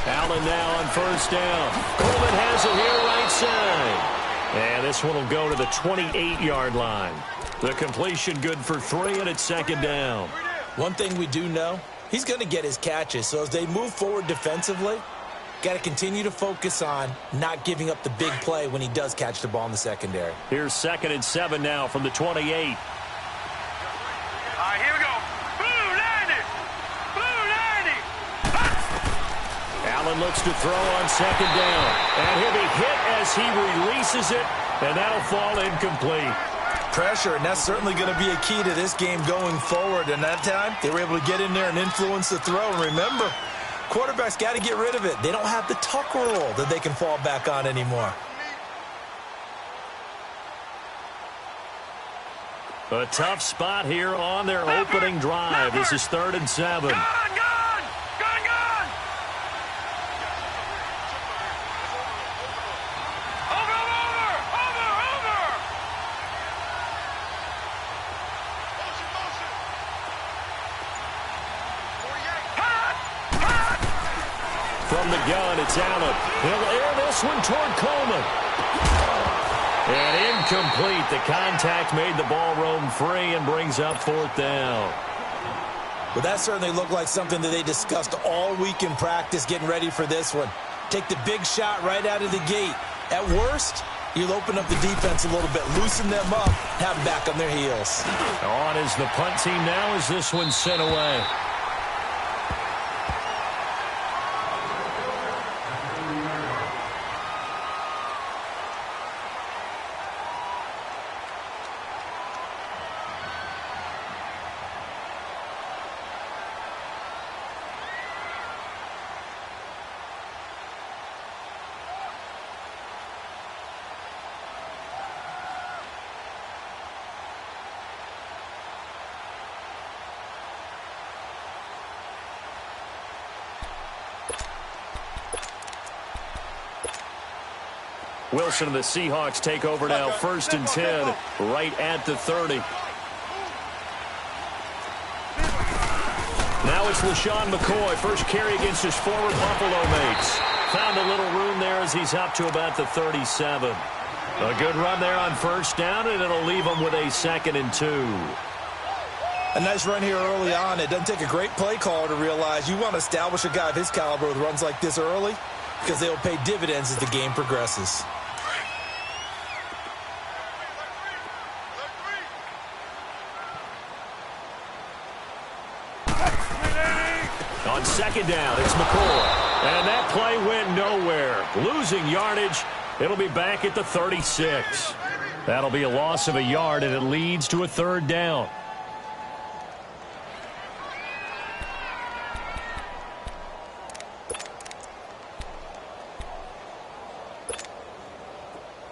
Allen now on first down. Coleman has it here right side. And this one will go to the 28-yard line. The completion good for 3, and it's second down. One thing we do know, he's going to get his catches. So as they move forward defensively, got to continue to focus on not giving up the big play when he does catch the ball in the secondary. Here's 2nd and 7 now from the 28. All right, here we go. Blue 90. Blue 90. Allen looks to throw on second down. And he'll be hit as he releases it, and that'll fall incomplete. Pressure, and that's certainly going to be a key to this game going forward. And that time, they were able to get in there and influence the throw. And remember, quarterbacks got to get rid of it. They don't have the tuck rule that they can fall back on anymore. A tough spot here on their opening drive. This is 3rd and 7. Gone. From the gun, it's Allen. He'll air this one toward Coleman. And incomplete. The contact made the ball roam free and brings up 4th down. But that certainly looked like something that they discussed all week in practice getting ready for this one. Take the big shot right out of the gate. At worst, you'll open up the defense a little bit, loosen them up, have them back on their heels. On is the punt team now as this one's sent away. Wilson and the Seahawks take over now, 1st and 10, right at the 30. Now it's LaShawn McCoy, first carry against his former Buffalo mates. Found a little room there as he's up to about the 37. A good run there on first down, and it'll leave him with a 2nd and 2. A nice run here early on. It doesn't take a great play caller to realize you want to establish a guy of his caliber with runs like this early because they will pay dividends as the game progresses. On 2nd down, it's McCoy. And that play went nowhere. Losing yardage. It'll be back at the 36. That'll be a loss of a yard, and it leads to a 3rd down.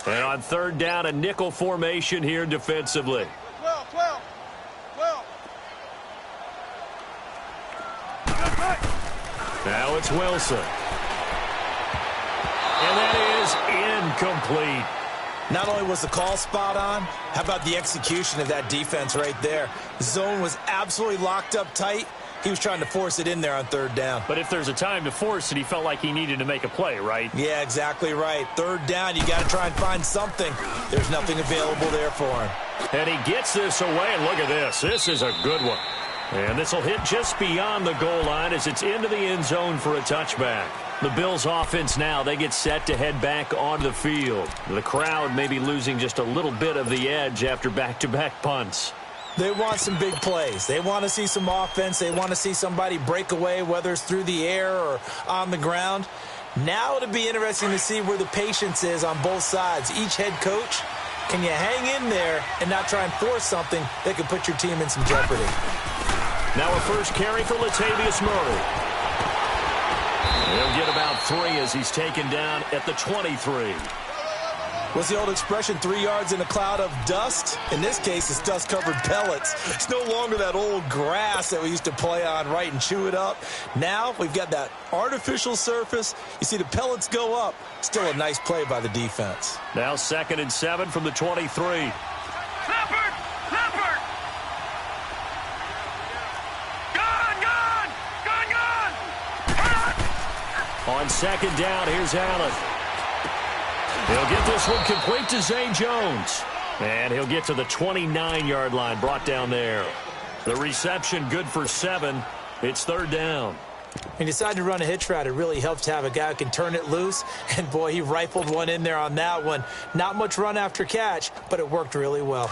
And on 3rd down, a nickel formation here defensively. 12. Now it's Wilson. And that is incomplete. Not only was the call spot on, how about the execution of that defense right there? The zone was absolutely locked up tight. He was trying to force it in there on 3rd down. But if there's a time to force it, he felt like he needed to make a play, right? Yeah, exactly right. 3rd down, you got to try and find something. There's nothing available there for him. And he gets this away, and look at this. This is a good one. And this will hit just beyond the goal line as it's into the end zone for a touchback. The Bills' offense now, they get set to head back onto the field. The crowd may be losing just a little bit of the edge after back-to-back punts. They want some big plays. They want to see some offense. They want to see somebody break away, whether it's through the air or on the ground. Now it'll be interesting to see where the patience is on both sides. Each head coach, can you hang in there and not try and force something that could put your team in some jeopardy? Now a first carry for Latavius Murray. He'll get about 3 as he's taken down at the 23. What's the old expression, 3 yards in a cloud of dust? In this case, it's dust-covered pellets. It's no longer that old grass that we used to play on, right, and chew it up. Now we've got that artificial surface. You see the pellets go up. Still a nice play by the defense. Now 2nd and 7 from the 23. Leopard! On second down, here's Allen. He'll get this one complete to Zay Jones. And he'll get to the 29-yard line, brought down there. The reception good for 7. It's third down. He decided to run a hitch route. It really helps to have a guy who can turn it loose. And, boy, he rifled one in there on that one. Not much run after catch, but it worked really well.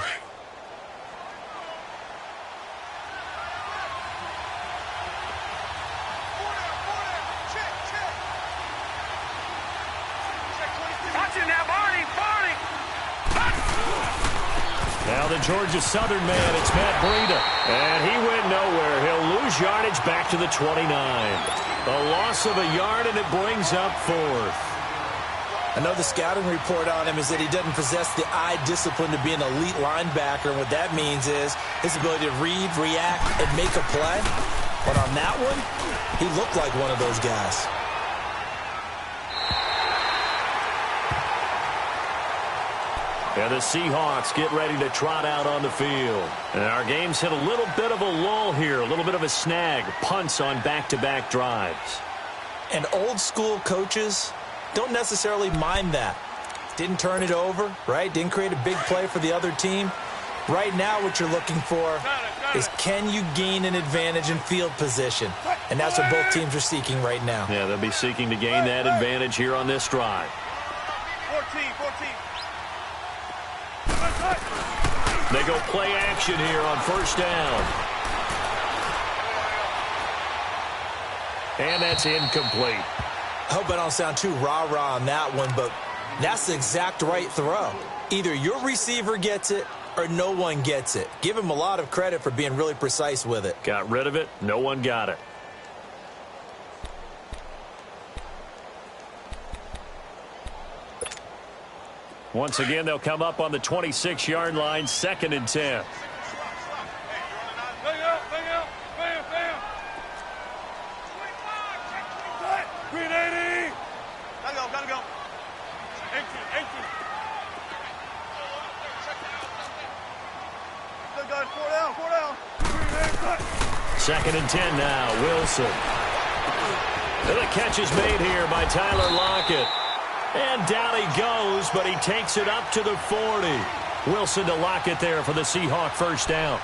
Now the Georgia Southern man, it's Matt Breida. And he went nowhere. He'll lose yardage back to the 29. A loss of a yard, and it brings up 4th. I know the scouting report on him is that he doesn't possess the eye discipline to be an elite linebacker. And what that means is his ability to read, react, and make a play. But on that one, he looked like one of those guys. And the Seahawks get ready to trot out on the field. And our game's hit a little bit of a lull here, a little bit of a snag. Punts on back-to-back drives. And old-school coaches don't necessarily mind that. Didn't turn it over, right? Didn't create a big play for the other team. Right now what you're looking for is, can you gain an advantage in field position? And that's what both teams are seeking right now. Yeah, they'll be seeking to gain that advantage here on this drive. 14. They go play action here on first down. And that's incomplete. I hope I don't sound too rah-rah on that one, but that's the exact right throw. Either your receiver gets it or no one gets it. Give him a lot of credit for being really precise with it. Got rid of it. No one got it. Once again, they'll come up on the 26-yard line, 2nd and 10. Gotta go. 18. Good, 4 down. 2nd and 10 now, Wilson. And the catch is made here by Tyler Lockett. And down he goes, but he takes it up to the 40. Wilson to Lockett there for the Seahawk first down.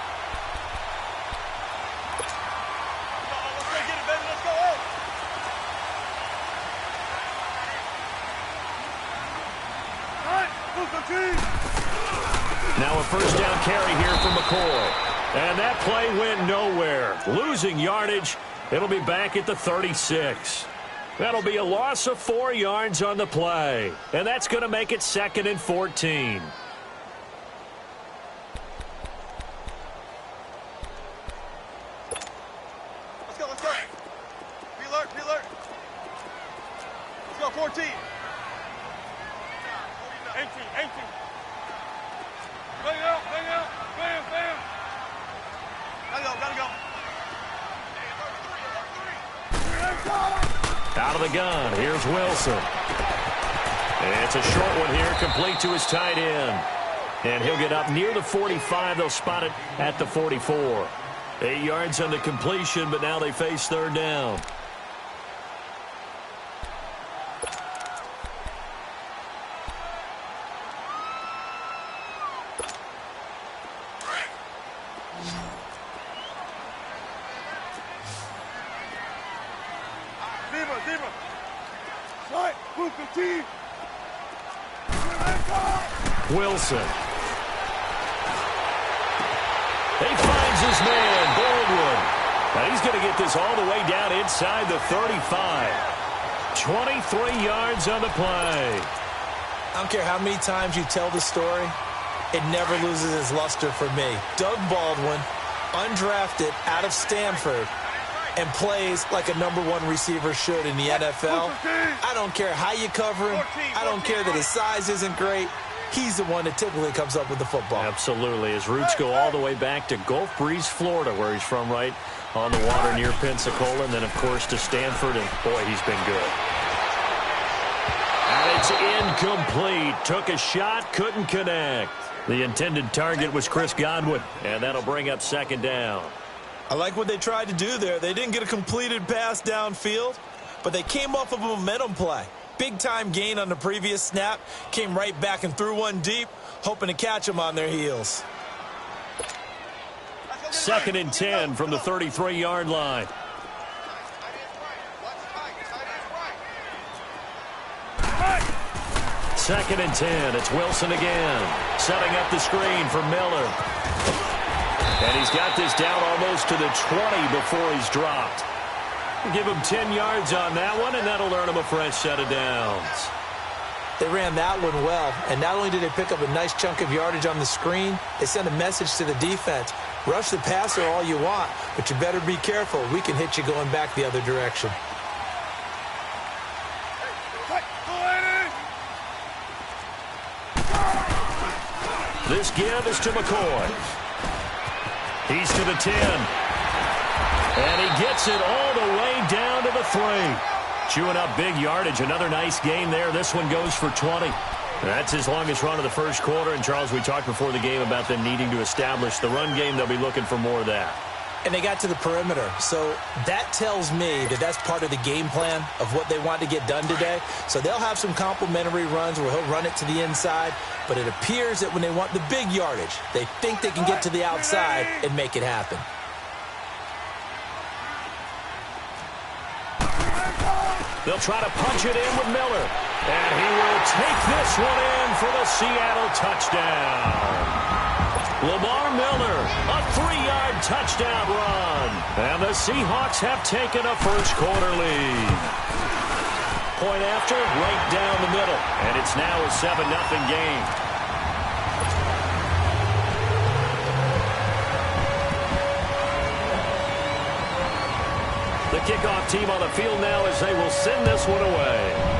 Now a first down carry here for McCoy. And that play went nowhere. Losing yardage. It'll be back at the 36. That'll be a loss of 4 yards on the play. And that's going to make it 2nd and 14. Let's go. Be alert. Let's go, 14. 18. Bang out. Bam. Gotta go. Out of the gun, here's Wilson. And it's a short one here, complete to his tight end. And he'll get up near the 45. They'll spot it at the 44. 8 yards on the completion, but now they face third down. Wilson. He finds his man, Baldwin. Now he's going to get this all the way down inside the 35. 23 yards on the play. I don't care how many times you tell the story, it never loses its luster for me. Doug Baldwin, undrafted out of Stanford, and plays like a #1 receiver should in the NFL. I don't care how you cover him. I don't care that his size isn't great. He's the one that typically comes up with the football. Absolutely. His roots go all the way back to Gulf Breeze, Florida, where he's from, right on the water near Pensacola, and then, of course, to Stanford, and, boy, he's been good. And it's incomplete. Took a shot, couldn't connect. The intended target was Chris Godwin, and that'll bring up 2nd down. I like what they tried to do there. They didn't get a completed pass downfield, but they came off of a momentum play. Big-time gain on the previous snap, came right back and threw one deep, hoping to catch them on their heels. 2nd and 10 from the 33-yard line. Second and 10. It's Wilson again. Setting up the screen for Miller. And he's got this down almost to the 20 before he's dropped. Give him 10 yards on that one, and that'll earn him a fresh set of downs. They ran that one well, and not only did they pick up a nice chunk of yardage on the screen, they sent a message to the defense. Rush the passer all you want, but you better be careful. We can hit you going back the other direction. This give is to McCoy. He's to the 10. And he gets it all the way down to the 3. Chewing up big yardage. Another nice gain there. This one goes for 20. That's his longest run of the first quarter. And, Charles, we talked before the game about them needing to establish the run game. They'll be looking for more of that. And they got to the perimeter. So that tells me that that's part of the game plan of what they want to get done today. So they'll have some complementary runs where he'll run it to the inside. But it appears that when they want the big yardage, they think they can get to the outside and make it happen. They'll try to punch it in with Miller. And he will take this one in for the Seattle touchdown. Lamar Miller, a 3-yard touchdown run. And the Seahawks have taken a first quarter lead. Point after, right down the middle. And it's now a 7-0 game. The kickoff team on the field now as they will send this one away.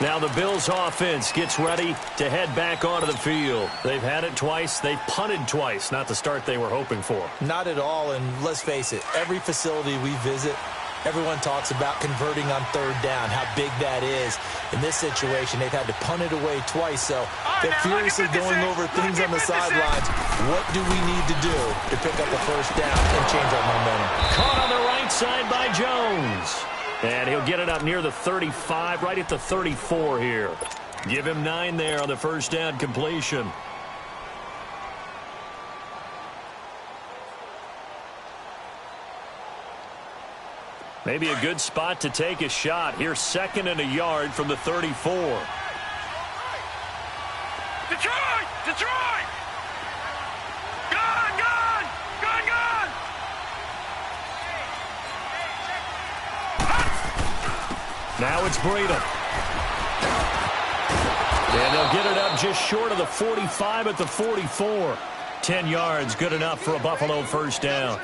Now the Bills offense gets ready to head back onto the field. They've had it twice. They've punted twice. Not the start they were hoping for. Not at all, and let's face it, every facility we visit, everyone talks about converting on 3rd down, how big that is. In this situation, they've had to punt it away twice, so they're furiously going over things on the sidelines. What do we need to do to pick up a first down and change our momentum? Caught on the right side by Jones. And he'll get it up near the 35, right at the 34 here. Give him 9 there on the first down completion. Maybe a good spot to take a shot. Here's 2nd and a yard from the 34. Detroit! Detroit! Gone! Gone! Gone! Gone! Now it's Breida. And they'll get it up just short of the 45 at the 44. 10 yards, good enough for a Buffalo first down.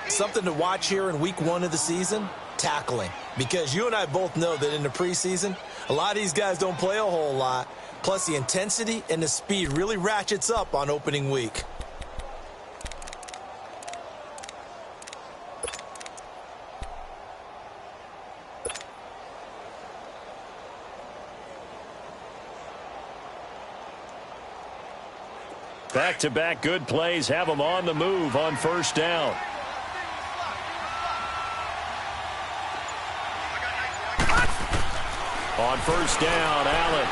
Something to watch here in week 1 of the season, tackling. Because you and I both know that in the preseason, a lot of these guys don't play a whole lot. Plus the intensity and the speed really ratchets up on opening week. Back-to-back good plays have them on the move on first down. On first down, Allen.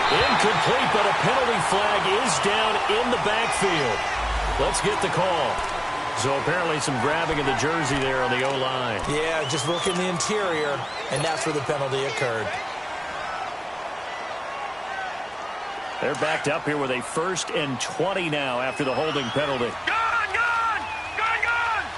Incomplete, but a penalty flag is down in the backfield. Let's get the call. So apparently some grabbing of the jersey there on the O-line. Yeah, just working the interior, and that's where the penalty occurred. They're backed up here with a 1st and 20 now after the holding penalty. Gone! Gone! Gone! Gone!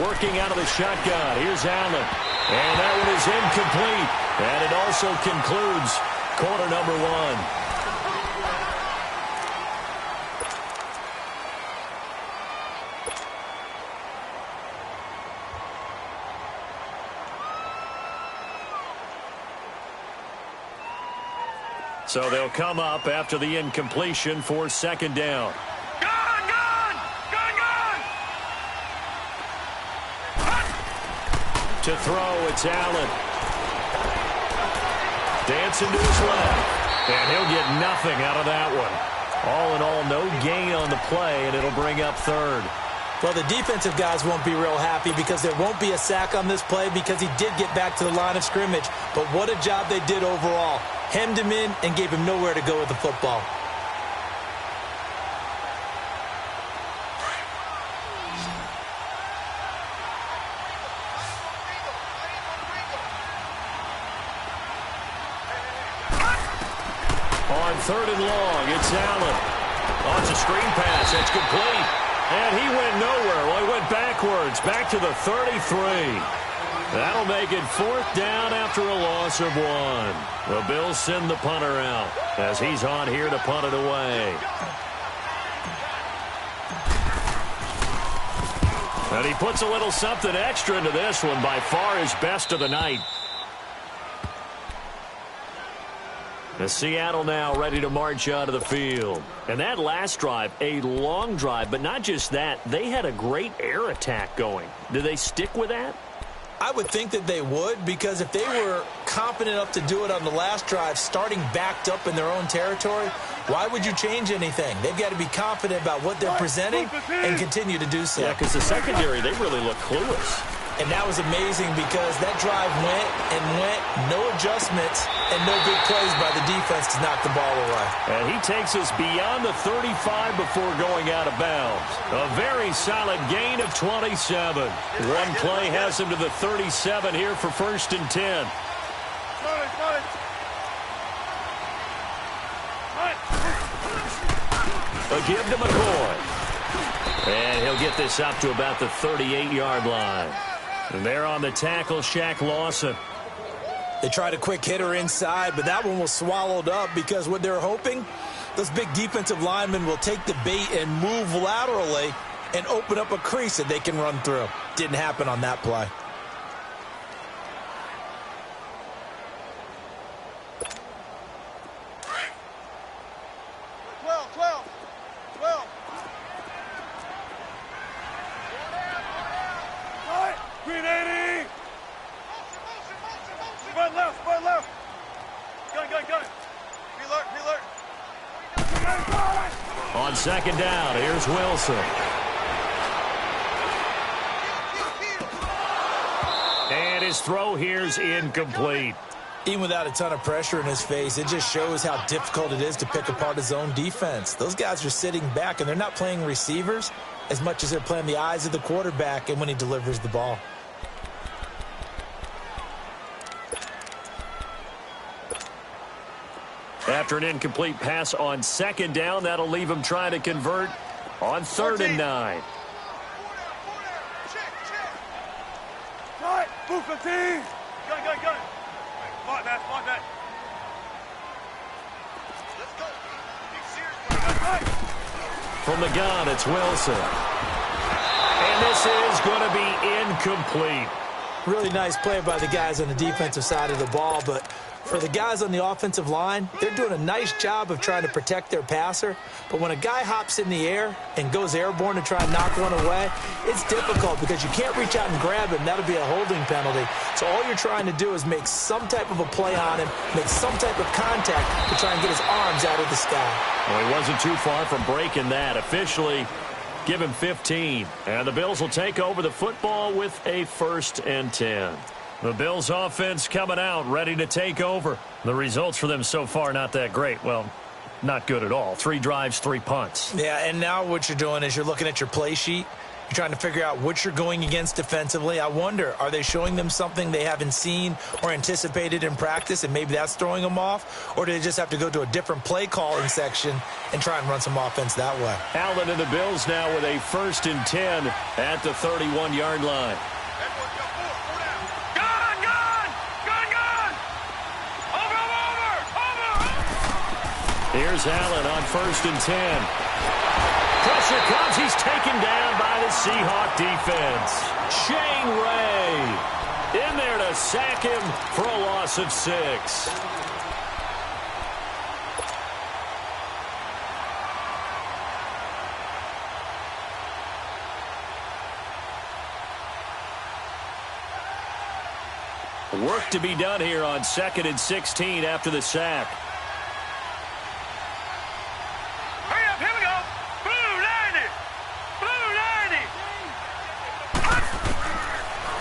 Working out of the shotgun. Here's Allen. And that one is incomplete. And it also concludes quarter number 1. So they'll come up after the incompletion for 2nd down. Gone! Gone! Gone! Gone! To throw, it's Allen. dancing to his left. And he'll get nothing out of that one. All in all, no gain on the play, and it'll bring up third. Well, the defensive guys won't be real happy because there won't be a sack on this play because he did get back to the line of scrimmage. But what a job they did overall. Hemmed him in and gave him nowhere to go with the football. On 3rd and long, it's Allen. Oh, it's a screen pass. That's complete. And he went nowhere. Well, he went backwards, back to the 33. That'll make it 4th down after a loss of 1. The Bills send the punter out as he's on here to punt it away. And he puts a little something extra into this one, by far his best of the night. The Seattle now ready to march out of the field. And that last drive, a long drive, but not just that. They had a great air attack going. Do they stick with that? I would think that they would, because if they were confident enough to do it on the last drive, starting backed up in their own territory, why would you change anything? They've got to be confident about what they're presenting and continue to do so. Yeah, because the secondary, they really look clueless. And that was amazing because that drive went and went, no adjustments, and no big plays by the defense to knock the ball away. And he takes us beyond the 35 before going out of bounds. A very solid gain of 27. One play has him to the 37 here for 1st and 10. A give to McCoy. And he'll get this up to about the 38-yard line. And there on the tackle, Shaq Lawson. They tried a quick hitter inside, but that one was swallowed up because what they're hoping, those big defensive linemen will take the bait and move laterally and open up a crease that they can run through. Didn't happen on that play. On 2nd down, here's Wilson. And his throw here's incomplete. Even without a ton of pressure in his face, it just shows how difficult it is to pick apart his own defense. Those guys are sitting back, and they're not playing receivers as much as they're playing the eyes of the quarterback and when he delivers the ball. After an incomplete pass on 2nd down, that'll leave him trying to convert on 3rd and 9. From the gun, it's Wilson. And this is going to be incomplete. Really nice play by the guys on the defensive side of the ball, but for the guys on the offensive line, they're doing a nice job of trying to protect their passer. But when a guy hops in the air and goes airborne to try and knock one away, it's difficult because you can't reach out and grab him. That'll be a holding penalty. So all you're trying to do is make some type of a play on him, make some type of contact to try and get his arms out of the sky. Well, he wasn't too far from breaking that. Officially, give him 15. And the Bills will take over the football with a 1st and 10. The Bills offense coming out, ready to take over. The results for them so far, not that great. Well, not good at all. 3 drives, 3 punts. Yeah, and now what you're doing is you're looking at your play sheet. You're trying to figure out what you're going against defensively. I wonder, are they showing them something they haven't seen or anticipated in practice, and maybe that's throwing them off? Or do they just have to go to a different play calling section and try and run some offense that way? Allen and the Bills now with a 1st and 10 at the 31-yard line. Here's Allen on 1st and 10. Pressure comes. He's taken down by the Seahawk defense. Shane Ray in there to sack him for a loss of 6. Work to be done here on 2nd and 16 after the sack. Hurry up, here we go. Blue 90. Blue 90.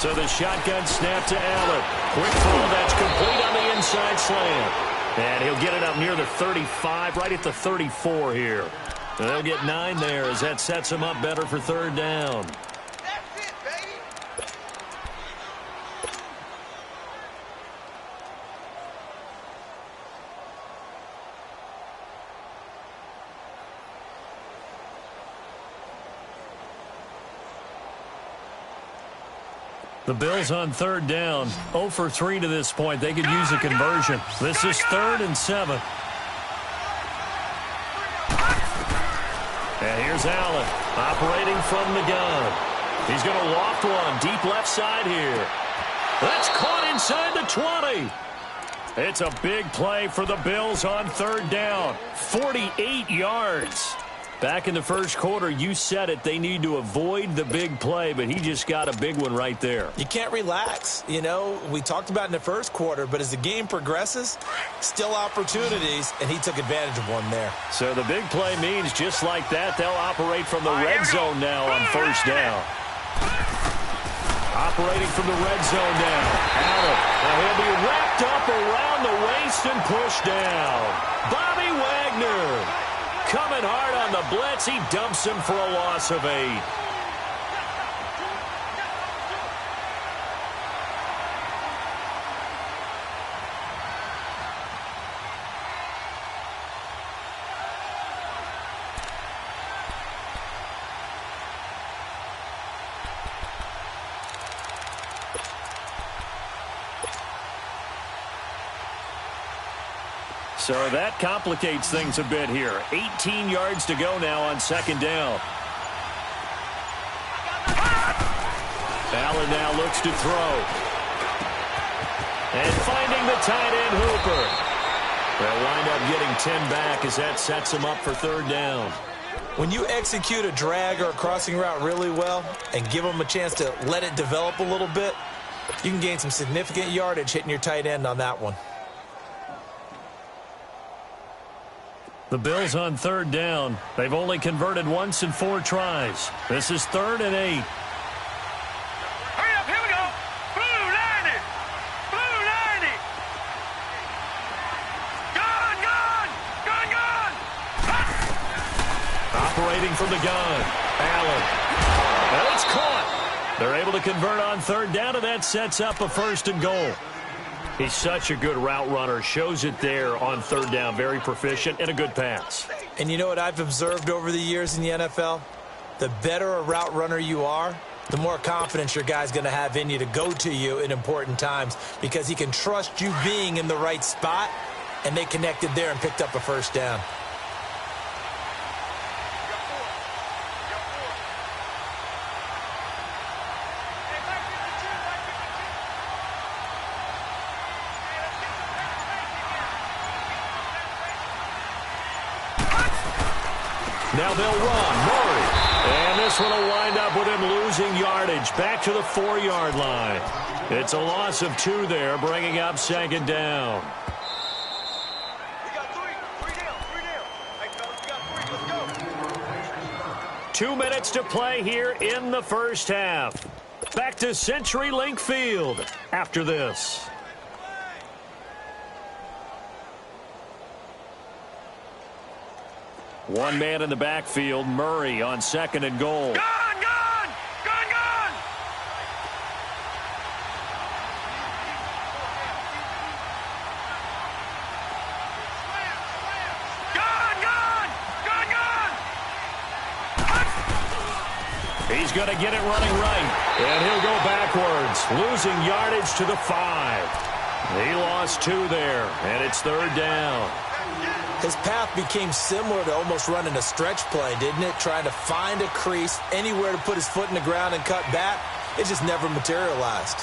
So the shotgun snap to Allen. Quick throw that's complete on the inside slant. And he'll get it up near the 35, right at the 34 here. And they'll get 9 there as that sets him up better for 3rd down. The Bills on 3rd down, 0 for 3 to this point. They could use a conversion. This is 3rd and 7. And here's Allen, operating from the gun. He's going to loft one, deep left side here. That's caught inside the 20. It's a big play for the Bills on 3rd down, 48 yards. Back in the first quarter, you said it, they need to avoid the big play, but he just got a big one right there. You can't relax. You know, we talked about in the first quarter, but as the game progresses, still opportunities, and he took advantage of one there. So the big play means just like that, they'll operate from the red zone now on 1st down. Operating from the red zone now. Allen, and he'll be wrapped up around the waist and pushed down. Bobby Wagner. Coming hard on the blitz, he dumps him for a loss of 8. So that complicates things a bit here. 18 yards to go now on 2nd down. Allen now looks to throw. And finding the tight end Hooper. They'll wind up getting 10 back as that sets them up for 3rd down. When you execute a drag or a crossing route really well and give them a chance to let it develop a little bit, you can gain some significant yardage hitting your tight end on that one. The Bills on 3rd down. They've only converted once in 4 tries. This is 3rd and 8. Hurry up, here we go. Blue 90. Blue 90. Gun. Operating from the gun. Allen. And it's caught. They're able to convert on 3rd down, and that sets up a 1st and goal. He's such a good route runner. Shows it there on 3rd down. Very proficient and a good pass. And you know what I've observed over the years in the NFL? The better a route runner you are, the more confidence your guy's going to have in you to go to you in important times because he can trust you being in the right spot, and they connected there and picked up a 1st down. Now they'll run. Murray. And this one will wind up with him losing yardage back to the 4-yard line. It's a loss of 2 there, bringing up 2nd down. We got 3 down. Hey, fellas, we got 3. Let's go. 2 minutes to play here in the first half. Back to CenturyLink Field after this. One man in the backfield, Murray on 2nd and goal. Gun. He's going to get it running right, and he'll go backwards, losing yardage to the 5. He lost 2 there, and it's 3rd down. His path became similar to almost running a stretch play, didn't it? Trying to find a crease, anywhere to put his foot in the ground and cut back. It just never materialized.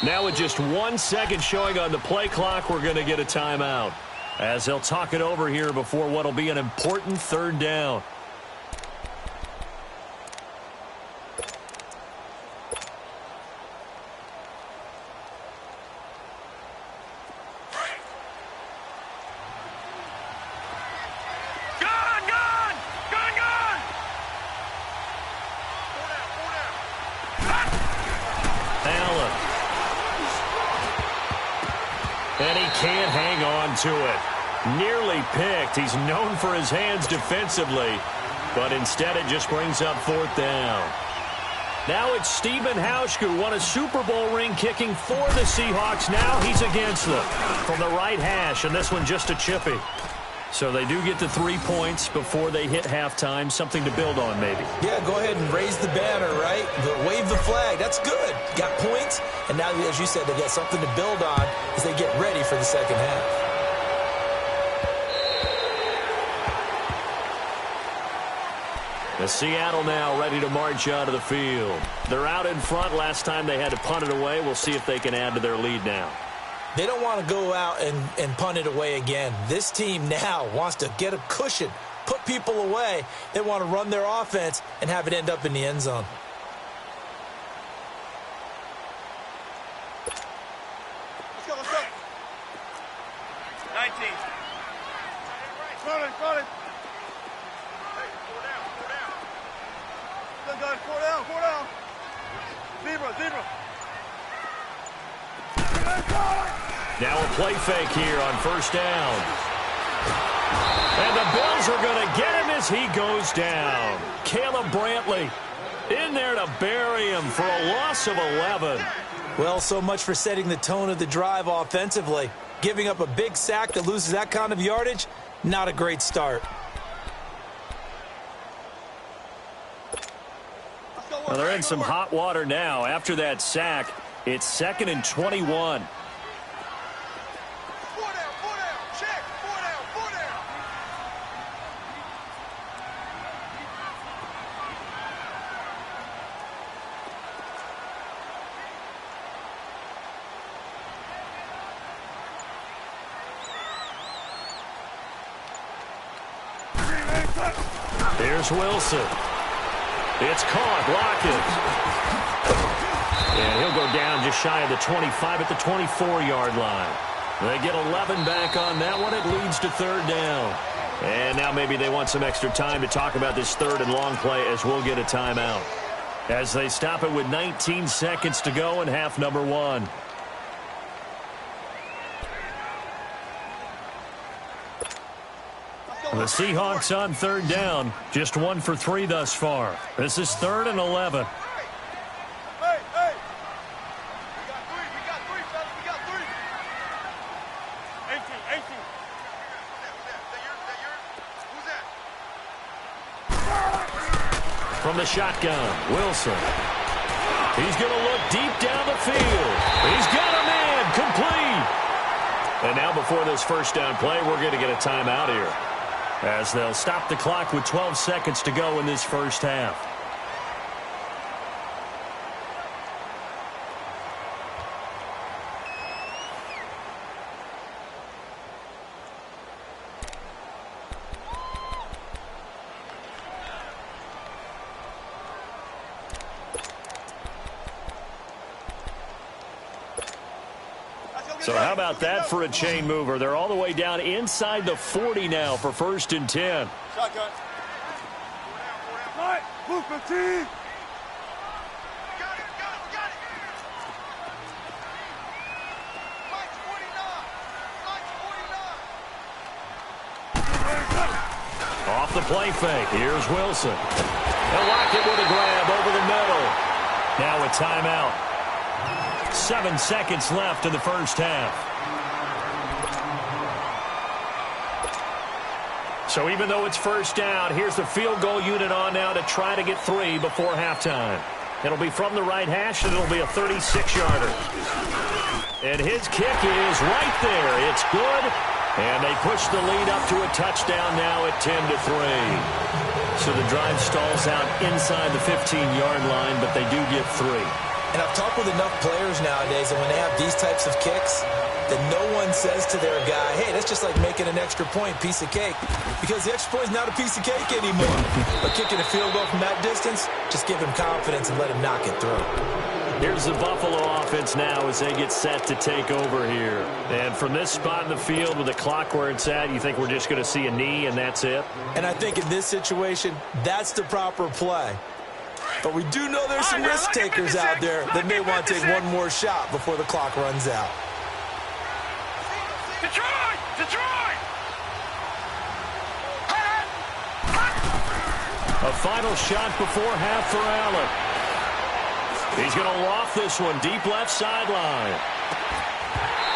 Now with just 1 second showing on the play clock, we're going to get a timeout, as they'll talk it over here before what will be an important third down. And he can't hang on to it. Nearly picked. He's known for his hands defensively, but instead it just brings up fourth down. Now it's Stephen Hauschke, who won a Super Bowl ring kicking for the Seahawks. Now he's against them from the right hash, and this one just a chippy. So they do get the 3 points before they hit halftime, something to build on maybe. Yeah, go ahead and raise the banner, right? Wave the flag. That's good. Got points, and now, as you said, they got something to build on as they get ready for the second half. The Seattle now ready to march out of the field. They're out in front. Last time they had to punt it away. We'll see if they can add to their lead now. They don't want to go out and punt it away again. This team now wants to get a cushion, put people away. They want to run their offense and have it end up in the end zone. Let's go, let's go. 19. Run it. Hey, 4 down. Good, 4 down. Zebra. Now a play fake here on first down. And the Bills are going to get him as he goes down. Caleb Brantley in there to bury him for a loss of 11. Well, so much for setting the tone of the drive offensively. Giving up a big sack that loses that kind of yardage, not a great start. Well, they're in some hot water now. After that sack, it's 2nd and 21. 4 down. Check. 4 down. Here's Wilson. It's caught. Lockett. And he'll go down just shy of the 25 at the 24-yard line. They get 11 back on that one. It leads to third down. And now maybe they want some extra time to talk about this third and long play, as we'll get a timeout, as they stop it with 19 seconds to go in half number 1. The Seahawks on third down, just 1 for 3 thus far. This is 3rd and 11. Hey. We got three, fellas. We got 3. 18. That yours? Who's that? From the shotgun, Wilson. He's going to look deep down the field. He's got a man, complete. And now before this first down play, we're going to get a timeout here, as they'll stop the clock with 12 seconds to go in this first half. So how about that for a chain mover? They're all the way down inside the 40 now for 1st and 10. Shotgun. 4 down. Move 15. We got it. Mike's 49. Off the play fake. Here's Wilson. And Lockett with a grab over the middle. Now a timeout. 7 seconds left in the first half. So even though it's first down, here's the field goal unit on now to try to get 3 before halftime. It'll be from the right hash, and it'll be a 36-yarder. And his kick is right there. It's good. And they push the lead up to a touchdown now at 10-3. So the drive stalls out inside the 15-yard line, but they do get 3. And I've talked with enough players nowadays, and when they have these types of kicks, that no one says to their guy, hey, that's just like making an extra point, piece of cake. Because the extra point is not a piece of cake anymore. But kicking a field goal from that distance, just give him confidence and let him knock it through. Here's the Buffalo offense now as they get set to take over here. And from this spot in the field with the clock where it's at, you think we're just going to see a knee and that's it? And I think in this situation, that's the proper play. But we do know there's some risk takers out there that may want to take one more shot before the clock runs out. Detroit! Detroit! A final shot before half for Allen. He's going to loft this one deep left sideline.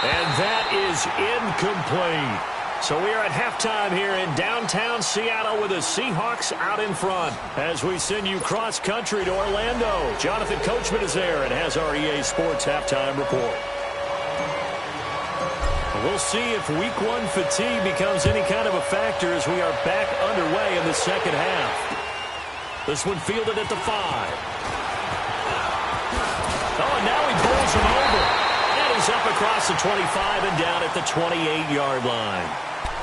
And that is incomplete. So we are at halftime here in downtown Seattle with the Seahawks out in front. As we send you cross-country to Orlando, Jonathan Coachman is there and has our EA Sports halftime report. We'll see if Week 1 fatigue becomes any kind of a factor as we are back underway in the second half. This one fielded at the 5. Oh, and now he bowls him over. And he's up across the 25 and down at the 28-yard line.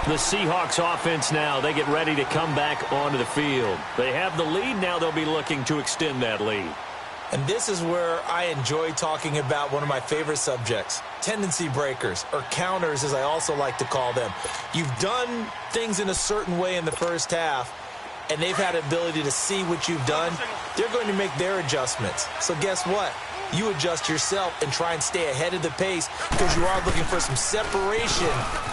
The Seahawks offense now, they get ready to come back onto the field. They have the lead. Now they'll be looking to extend that lead. And this is where I enjoy talking about one of my favorite subjects, tendency breakers, or counters as I also like to call them. You've done things in a certain way in the first half, and they've had the ability to see what you've done. They're going to make their adjustments. So guess what? You adjust yourself and try and stay ahead of the pace because you are looking for some separation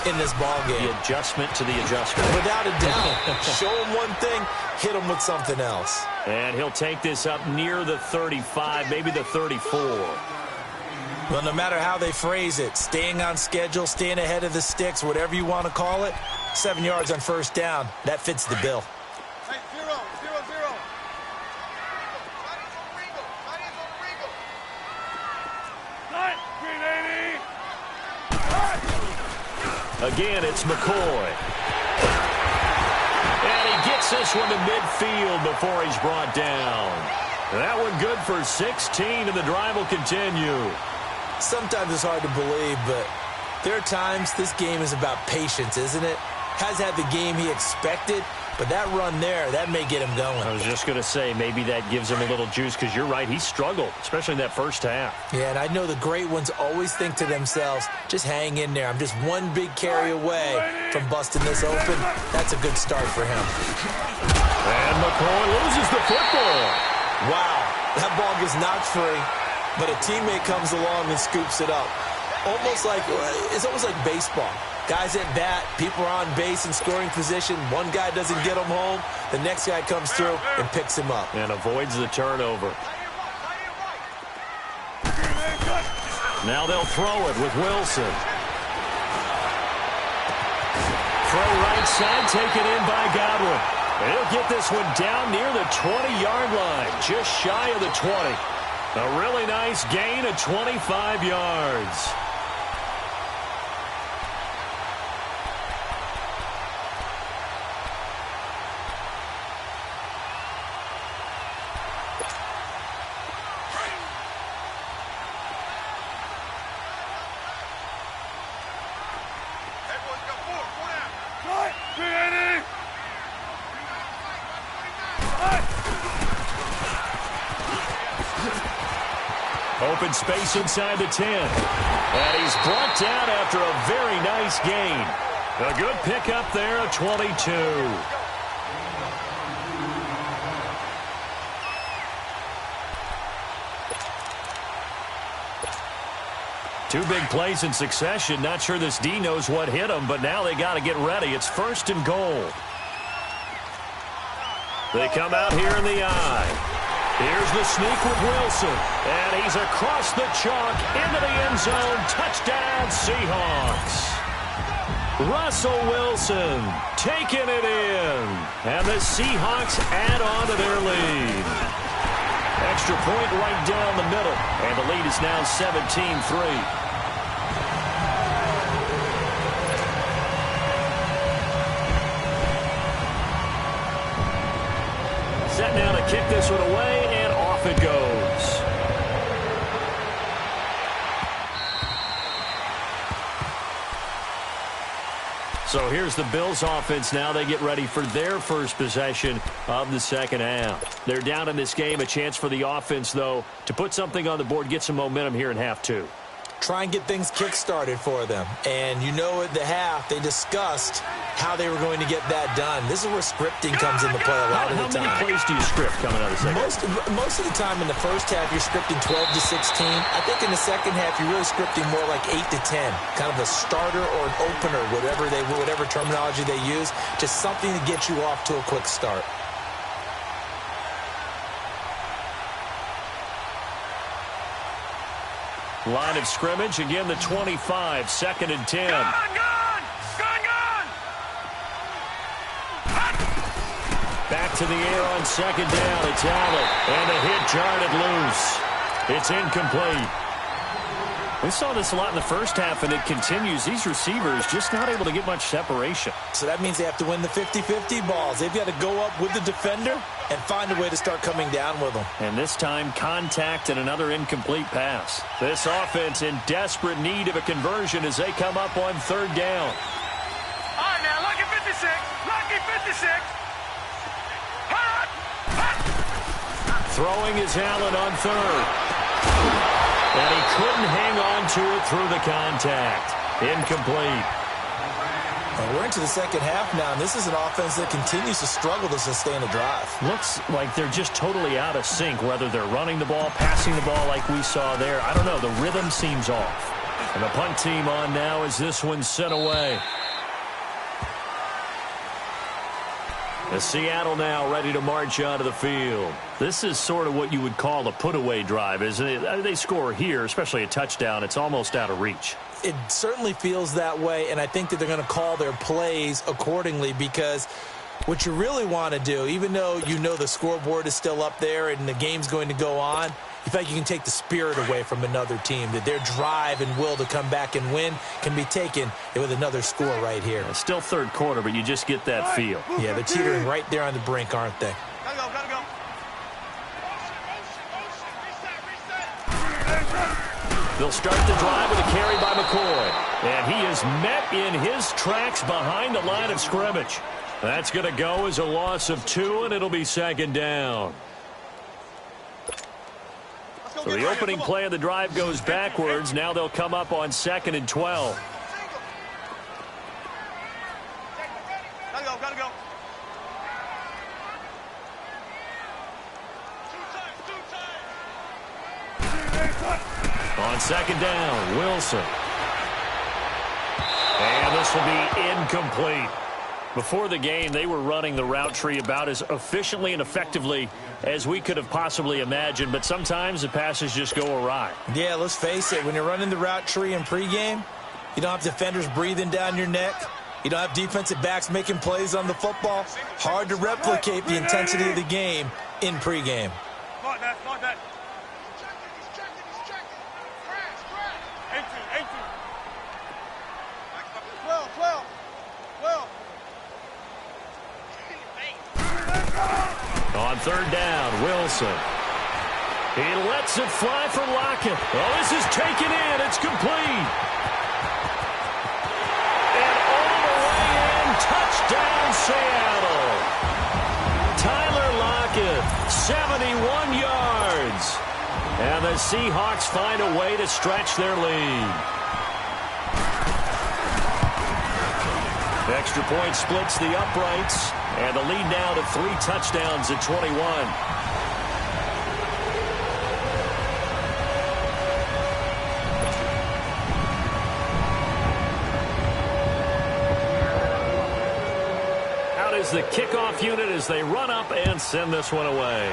in this ballgame. The adjustment to the adjustment. Without a doubt. Show them one thing, hit them with something else. And he'll take this up near the 35, maybe the 34. Well, no matter how they phrase it, staying on schedule, staying ahead of the sticks, whatever you want to call it, 7 yards on first down, that fits the bill. Hey, 0-0-0. Chinese on the Regal. Again, it's McCoy. And he gets this one to midfield before he's brought down. That one good for 16, and the drive will continue. Sometimes it's hard to believe, but there are times this game is about patience, isn't it? Has had the game he expected, but that run there, that may get him going. I was just going to say, maybe that gives him a little juice, because you're right, he struggled, especially in that first half. Yeah, and I know the great ones always think to themselves, just hang in there. I'm just one big carry away from busting this open. That's a good start for him. And McCoy loses the football. Wow, that ball gets knocked free, but a teammate comes along and scoops it up. It's almost like baseball. Guys at bat, people are on base in scoring position. One guy doesn't get him home. The next guy comes through and picks him up. And avoids the turnover. Now they'll throw it with Wilson. Throw right side, taken in by Godwin. And he'll get this one down near the 20-yard line, just shy of the 20. A really nice gain of 25 yards. Everyone's got 4. Go down. Open space inside the 10. And he's brought down after a very nice gain. A good pickup there of 22. Two big plays in succession. Not sure this D knows what hit him, but now they got to get ready. It's 1st and goal. They come out here in the eye. Here's the sneak with Wilson. And he's across the chalk into the end zone. Touchdown, Seahawks. Russell Wilson taking it in. And the Seahawks add on to their lead. Extra point right down the middle. And the lead is now 17-3. Set now to kick this one away, and off it goes. So here's the Bills offense now. They get ready for their first possession of the second half. They're down in this game. A chance for the offense, though, to put something on the board, get some momentum here in half two. Try and get things kick-started for them. And you know at the half, they discussed how they were going to get that done. This is where scripting comes into play a lot of the time. How many plays do you script coming out of the second? Most of the time in the first half, you're scripting 12 to 16. I think in the second half, you're really scripting more like 8 to 10. Kind of a starter or an opener, whatever terminology they use. Just something to get you off to a quick start. Line of scrimmage, again the 25, 2nd and 10. Gone! Back to the air on 2nd down. It's Allen, and the hit jarred it loose. It's incomplete. We saw this a lot in the first half, and it continues. These receivers just not able to get much separation. So that means they have to win the 50-50 balls. They've got to go up with the defender and find a way to start coming down with them. And this time, contact and another incomplete pass. This offense in desperate need of a conversion as they come up on 3rd down. All right, now, lucky 56. Lucky 56. Throwing is Allen on 3rd. And he couldn't hang on to it through the contact. Incomplete. And we're into the second half now, and this is an offense that continues to struggle to sustain a drive. Looks like they're just totally out of sync, whether they're running the ball, passing the ball like we saw there. I don't know. The rhythm seems off. And the punt team on now as this one's sent away. As Seattle now ready to march onto the field. This is sort of what you would call a put-away drive, isn't it? They score here, especially a touchdown. It's almost out of reach. It certainly feels that way, and I think that they're going to call their plays accordingly because what you really want to do, even though you know the scoreboard is still up there and the game's going to go on, in fact, you can take the spirit away from another team, that their drive and will to come back and win can be taken with another score right here. It's still 3rd quarter, but you just get that feel. Yeah, they're teetering right there on the brink, aren't they? Gotta go. They'll start the drive with a carry by McCoy. And he is met in his tracks behind the line of scrimmage. That's going to go as a loss of 2, and it'll be 2nd down. So the opening play of the drive goes backwards. Now they'll come up on 2nd and 12. Gotta go. On 2nd down, Wilson. And this will be incomplete. Before the game, they were running the route tree about as efficiently and effectively as we could have possibly imagined, but sometimes the passes just go awry. Yeah, let's face it. When you're running the route tree in pregame, you don't have defenders breathing down your neck. You don't have defensive backs making plays on the football. Hard to replicate the intensity of the game in pregame. Smart that. 12. On 3rd down, Wilson. He lets it fly for Lockett. Oh, this is taken in. It's complete. And all the way in, touchdown Seattle. Tyler Lockett, 71 yards. And the Seahawks find a way to stretch their lead. Extra point splits the uprights. And the lead now to 3 touchdowns at 21. Out is the kickoff unit as they run up and send this one away.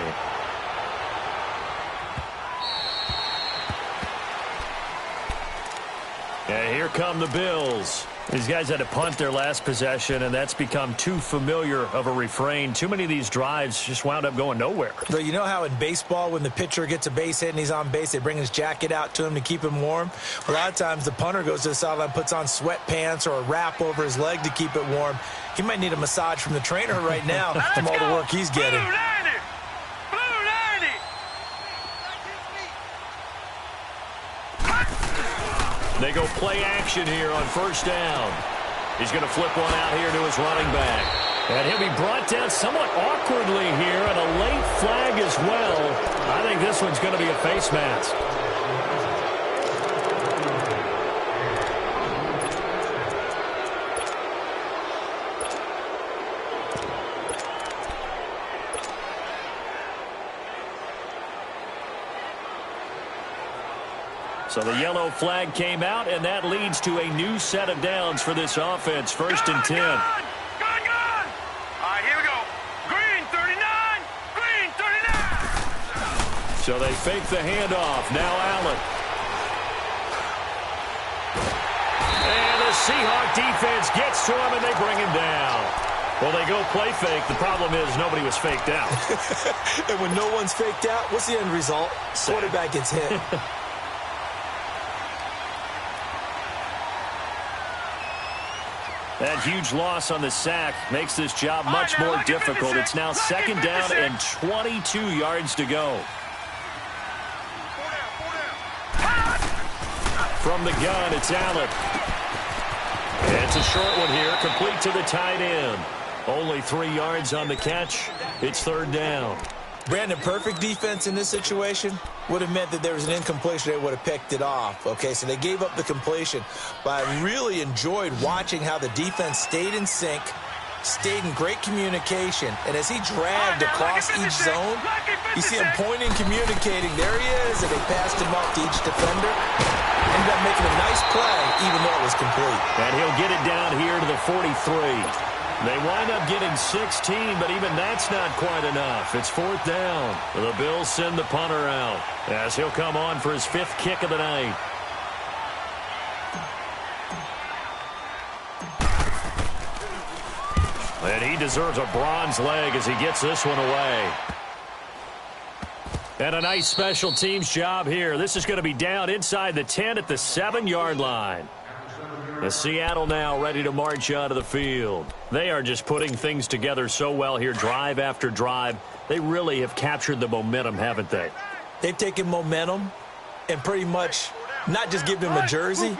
And here come the Bills. These guys had to punt their last possession, and that's become too familiar of a refrain. Too many of these drives just wound up going nowhere. So you know how in baseball, when the pitcher gets a base hit and he's on base, they bring his jacket out to him to keep him warm? A lot of times the punter goes to the sideline, puts on sweatpants or a wrap over his leg to keep it warm. He might need a massage from the trainer right now from all the work he's getting. They go play action here on 1st down. He's going to flip one out here to his running back. And he'll be brought down somewhat awkwardly here, and a late flag as well. I think this one's going to be a face mask. So the yellow flag came out, and that leads to a new set of downs for this offense. First and 10. Gone! All right, here we go. Green 39! Green 39! So they fake the handoff. Now Allen. And the Seahawk defense gets to him, and they bring him down. Well, they go play fake. The problem is nobody was faked out. And when no one's faked out, what's the end result? Quarterback gets hit. That huge loss on the sack makes this job much more difficult. It's now second down and 22 yards to go. From the gun, it's Allen. And it's a short one here, complete to the tight end. Only 3 yards on the catch. It's third down. Brandon, perfect defense in this situation would have meant that there was an incompletion. They would have picked it off. Okay, so they gave up the completion. But I really enjoyed watching how the defense stayed in sync, stayed in great communication. And as he dragged across each zone, you see him pointing, communicating. There he is, and they passed him off to each defender. Ended up making a nice play, even though it was complete. And he'll get it down here to the 43. They wind up getting 16, but even that's not quite enough. It's fourth down. The Bills send the punter out as he'll come on for his 5th kick of the night. And he deserves a bronze leg as he gets this one away. And a nice special teams job here. This is going to be down inside the 10 at the 7-yard line. The Seattle now ready to march out of the field. They are just putting things together so well here, drive after drive. They really have captured the momentum, haven't they? They've taken momentum and pretty much not just given him a jersey,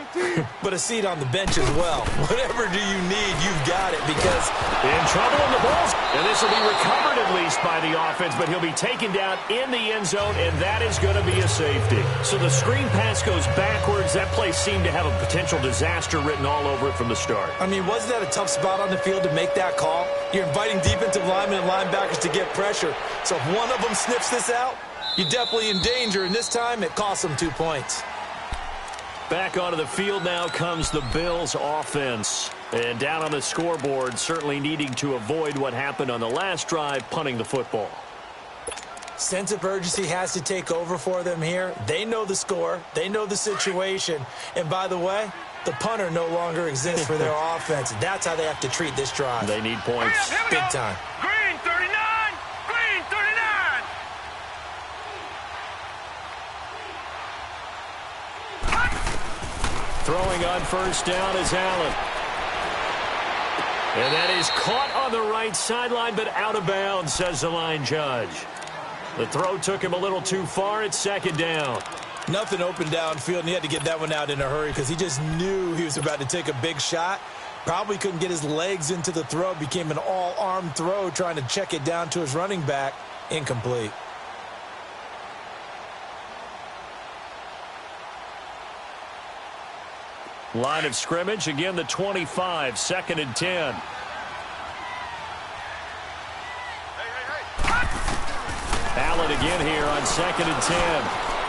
but a seat on the bench as well. Whatever do you need, you've got it, because in trouble in the balls. And this will be recovered at least by the offense, but he'll be taken down in the end zone, and that is going to be a safety. So the screen pass goes backwards. That play seemed to have a potential disaster written all over it from the start. I mean, wasn't that a tough spot on the field to make that call? You're inviting defensive linemen and linebackers to get pressure. So if one of them sniffs this out, you're definitely in danger, and this time it cost them 2 points. Back onto the field now comes the Bills offense. And down on the scoreboard, certainly needing to avoid what happened on the last drive, punting the football. Sense of urgency has to take over for them here. They know the score. They know the situation. And by the way, the punter no longer exists for their offense. That's how they have to treat this drive. They need points. Big time. Green 39! Green 39! Throwing on first down is Allen. And that is caught on the right sideline, but out of bounds, says the line judge. The throw took him a little too far. It's second down. Nothing open downfield, and he had to get that one out in a hurry because he just knew he was about to take a big shot. Probably couldn't get his legs into the throw. Became an all-arm throw, trying to check it down to his running back. Incomplete. Line of scrimmage, again the 25, second and 10. Allen again here on second and 10.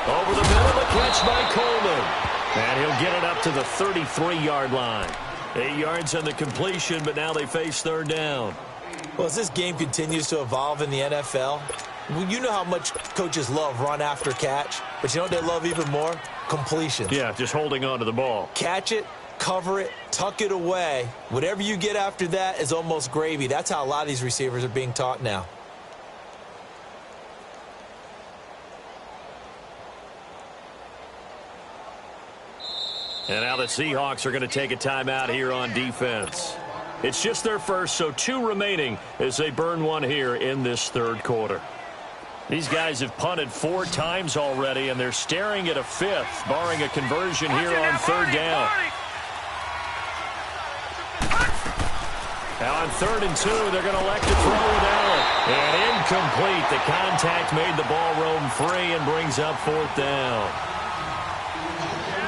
Over the middle, the catch by Coleman. And he'll get it up to the 33-yard line. 8 yards on the completion, but now they face third down. Well, as this game continues to evolve in the NFL, you know how much coaches love run after catch, but you know what they love even more? Completions. Yeah, just holding on to the ball. Catch it, cover it, tuck it away. Whatever you get after that is almost gravy. That's how a lot of these receivers are being taught now. And now the Seahawks are going to take a timeout here on defense. It's just their first, so 2 remaining as they burn one here in this third quarter. These guys have punted 4 times already, and they're staring at a 5th, barring a conversion here on third down. Now on 3rd and 2, they're going to elect to throw with Allen. And incomplete. The contact made the ball roam free and brings up 4th down.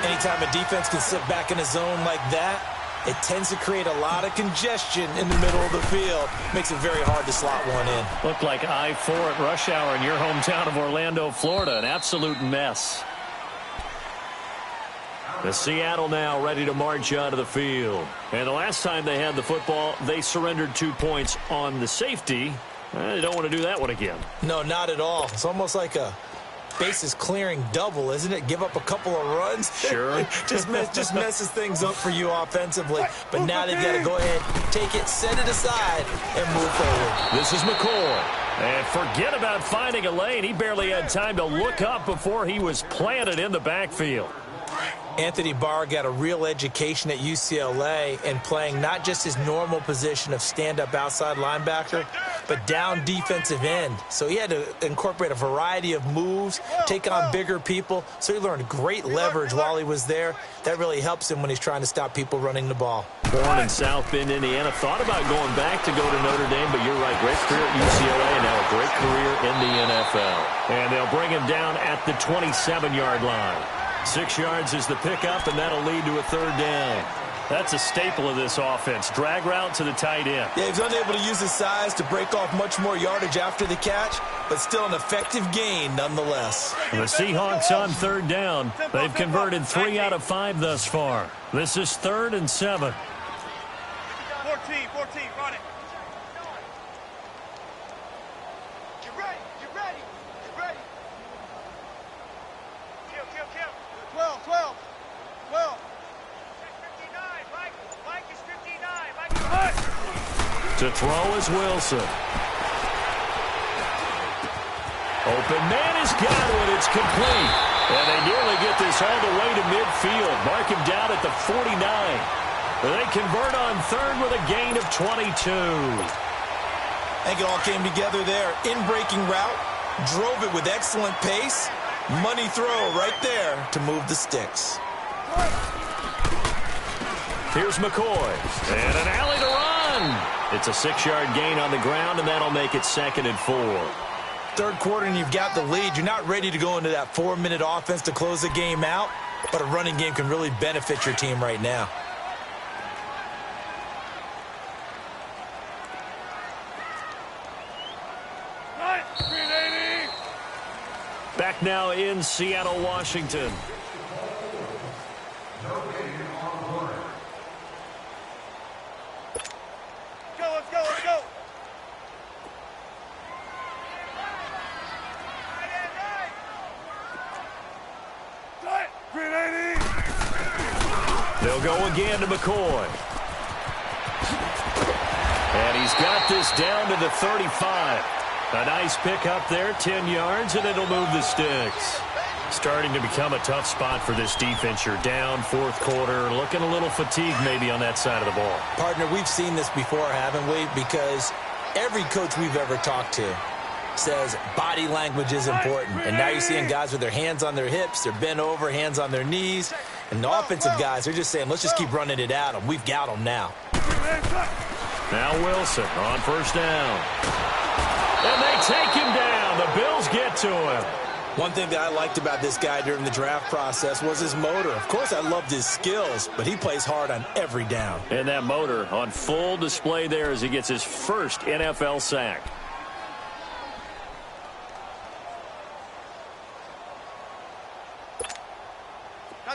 Anytime a defense can sit back in a zone like that, it tends to create a lot of congestion in the middle of the field. Makes it very hard to slot one in. Looked like I-4 at rush hour in your hometown of Orlando, Florida. An absolute mess. The Seattle now ready to march out of the field. And the last time they had the football, they surrendered 2 points on the safety. They don't want to do that one again. No, not at all. It's almost like a bases clearing double, isn't it? Give up a couple of runs. Sure. just messes things up for you offensively. But now they've got to go ahead, take it, set it aside, and move forward. This is McCoy. And forget about finding a lane. He barely had time to look up before he was planted in the backfield. Anthony Barr got a real education at UCLA and playing not just his normal position of stand-up outside linebacker, but down defensive end. So he had to incorporate a variety of moves, take on bigger people. So he learned great leverage while he was there. That really helps him when he's trying to stop people running the ball. Born in South Bend, Indiana. Thought about going back to go to Notre Dame, but you're right. Great career at UCLA and now a great career in the NFL. And they'll bring him down at the 27-yard line. 6 yards is the pickup, and that'll lead to a 3rd down. That's a staple of this offense. Drag route to the tight end. Yeah, he's unable to use his size to break off much more yardage after the catch, but still an effective gain nonetheless. The Seahawks on 3rd down. They've converted 3 out of 5 thus far. This is 3rd and 7. 14, run it. You ready? 12. 59, Mike is 59. To throw is Wilson. Open man has got it. It's complete. And they nearly get this all the way to midfield. Mark him down at the 49. They convert on 3rd with a gain of 22. I think it all came together there. In-breaking route, drove it with excellent pace. Money throw right there to move the sticks. Here's McCoy. And an alley to run. It's a 6-yard gain on the ground, and that'll make it 2nd and 4. 3rd quarter, and you've got the lead. You're not ready to go into that 4-minute offense to close the game out, but a running game can really benefit your team right now. Back now in Seattle, Washington. Let's go. They'll go again to McCoy. And he's got this down to the 35. A nice pick up there, 10 yards, and it'll move the sticks. Starting to become a tough spot for this defense. You're down 4th quarter, looking a little fatigued maybe on that side of the ball. Partner, we've seen this before, haven't we? Because every coach we've ever talked to says body language is important. And now you're seeing guys with their hands on their hips, they're bent over, hands on their knees. And the offensive guys, they're just saying, let's just keep running it at them. We've got them now. Now Wilson on 1st down. And they take him down. The Bills get to him. One thing that I liked about this guy during the draft process was his motor. Of course, I loved his skills, but he plays hard on every down. And that motor on full display there as he gets his first NFL sack.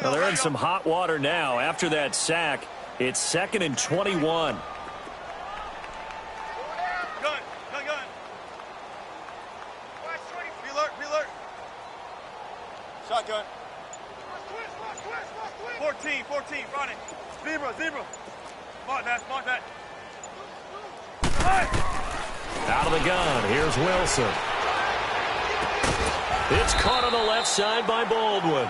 Well, they're in some hot water now. After that sack, it's 2nd and 21. Shotgun. 14, run it. Zebra. Mark that. Out of the gun, here's Wilson. It's caught on the left side by Baldwin.